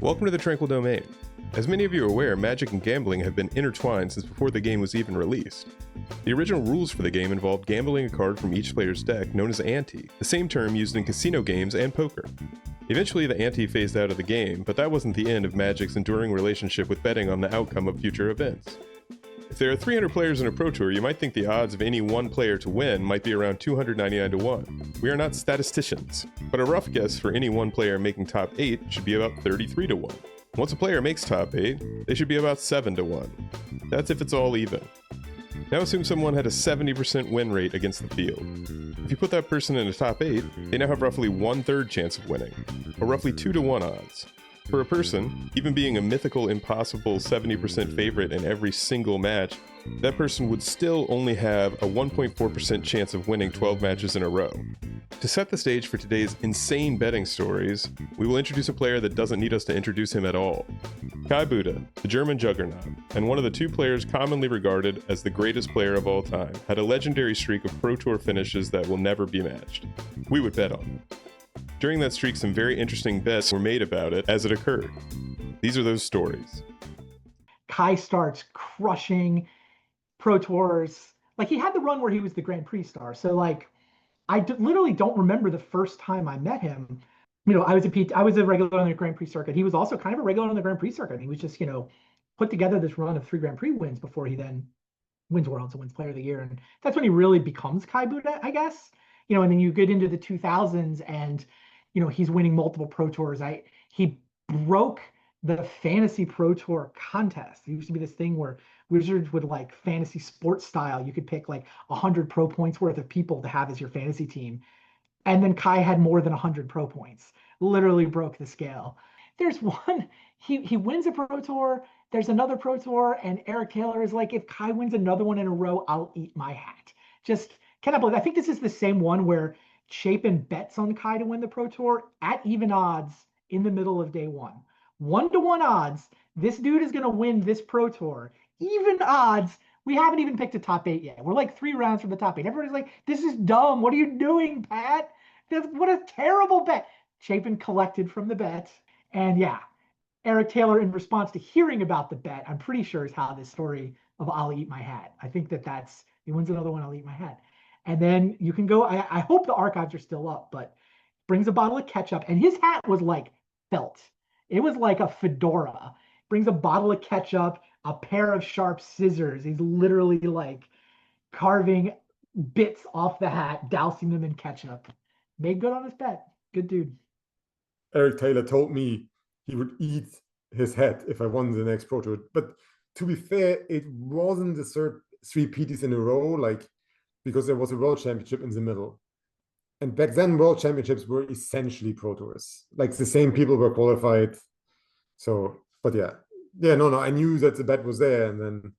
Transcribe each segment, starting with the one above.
Welcome to the Tranquil Domain. As many of you are aware, magic and gambling have been intertwined since before the game was even released. The original rules for the game involved gambling a card from each player's deck, known as ante, the same term used in casino games and poker. Eventually the ante phased out of the game, but that wasn't the end of Magic's enduring relationship with betting on the outcome of future events. If there are 300 players in a Pro Tour, you might think the odds of any one player to win might be around 299 to 1. We are not statisticians, but a rough guess for any one player making top 8 should be about 33 to 1. Once a player makes top 8, they should be about 7 to 1. That's if it's all even. Now assume someone had a 70% win rate against the field. If you put that person in a top 8, they now have roughly 1/3 chance of winning, or roughly 2 to 1 odds. For a person, even being a mythical, impossible 70% favorite in every single match, that person would still only have a 1.4% chance of winning 12 matches in a row. To set the stage for today's insane betting stories, we will introduce a player that doesn't need us to introduce him at all. Kai Budde, the German juggernaut, and one of the two players commonly regarded as the greatest player of all time, had a legendary streak of Pro Tour finishes that will never be matched. We would bet on him. During that streak, some very interesting bets were made about it as it occurred. These are those stories. Kai starts crushing Pro Tours. Like, he had the run where he was the Grand Prix star. So, like, literally don't remember the first time I met him. You know, I was a regular on the Grand Prix circuit. He was also kind of a regular on the Grand Prix circuit. He was just, put together this run of 3 Grand Prix wins before he then wins Worlds and wins Player of the Year. And that's when he really becomes Kai Budde, I guess. And then you get into the 2000s and, he's winning multiple Pro Tours. He broke the fantasy Pro Tour contest. It used to be this thing where Wizards would, like, fantasy sports style. You could pick like 100 pro points worth of people to have as your fantasy team. And then Kai had more than 100 pro points. Literally broke the scale. There's one, he wins a Pro Tour. There's another Pro Tour, and Eric Taylor is like, if Kai wins another one in a row, I'll eat my hat. Just cannot believe. I think this is the same one where Chapin bets on Kai to win the Pro Tour at even odds in the middle of day one. 1-to-1 odds. This dude is going to win this Pro Tour. Even odds. We haven't even picked a top 8 yet. We're like 3 rounds from the top 8. Everybody's like, this is dumb. What are you doing, Pat? What a terrible bet. Chapin collected from the bet. And yeah, Eric Taylor, in response to hearing about the bet, I'm pretty sure is how this story of I'll eat my hat. I think that's, he wins another one, I'll eat my hat. And then you can go, I hope the archives are still up, but brings a bottle of ketchup. And his hat was like felt. It was like a fedora. Brings a bottle of ketchup, a pair of sharp scissors. He's literally like carving bits off the hat, dousing them in ketchup. Made good on his bet. Good dude. Eric Taylor told me he would eat his hat if I won the next Pro Tour. But to be fair, it wasn't the 3 PTs in a row, like, because there was a World Championship in the middle. And back then, World Championships were essentially Pro Tours. Like, the same people were qualified. So, but yeah. Yeah, no, I knew that the bet was there. And then,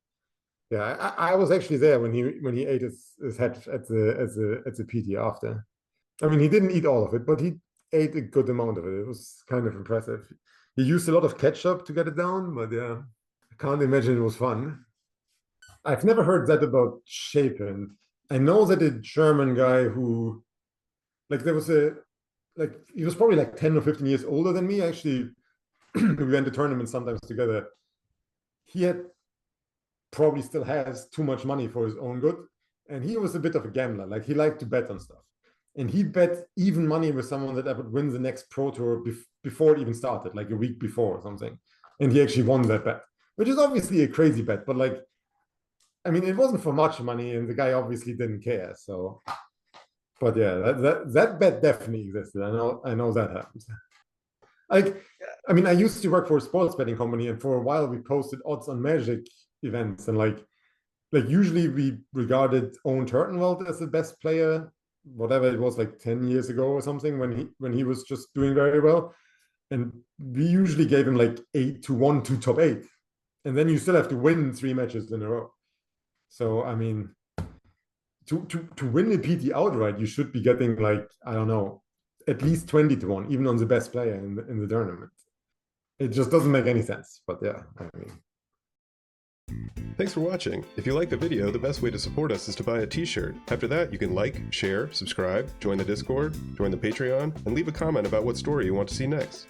yeah, I was actually there when he ate his hat at the PT after. I mean, he didn't eat all of it, but he ate a good amount of it. It was kind of impressive. He used a lot of ketchup to get it down, but yeah, I can't imagine it was fun. I've never heard that about Chapin. I know that a German guy who, like, he was probably like 10 or 15 years older than me. Actually, we went to tournaments sometimes together. He probably still has too much money for his own good. And he was a bit of a gambler. Like, he liked to bet on stuff. And he bet even money with someone that I would win the next Pro Tour before it even started, like a week before or something. And he actually won that bet, which is obviously a crazy bet, but like, I mean, it wasn't for much money, and the guy obviously didn't care. So, but yeah, that bet definitely existed. I know that happens. Like, I mean, I used to work for a sports betting company, and for a while we posted odds on Magic events, and like usually we regarded Owen Turtenwald as the best player, whatever it was, like 10 years ago or something, when he was just doing very well, and we usually gave him like 8-1 to top 8, and then you still have to win 3 matches in a row. So, I mean, to win a PT outright, you should be getting, like, I don't know, at least 20-1, even on the best player in the tournament. It just doesn't make any sense, but yeah, I mean. Thanks for watching. If you like the video, the best way to support us is to buy a t-shirt. After that, you can like, share, subscribe, join the Discord, join the Patreon, and leave a comment about what story you want to see next.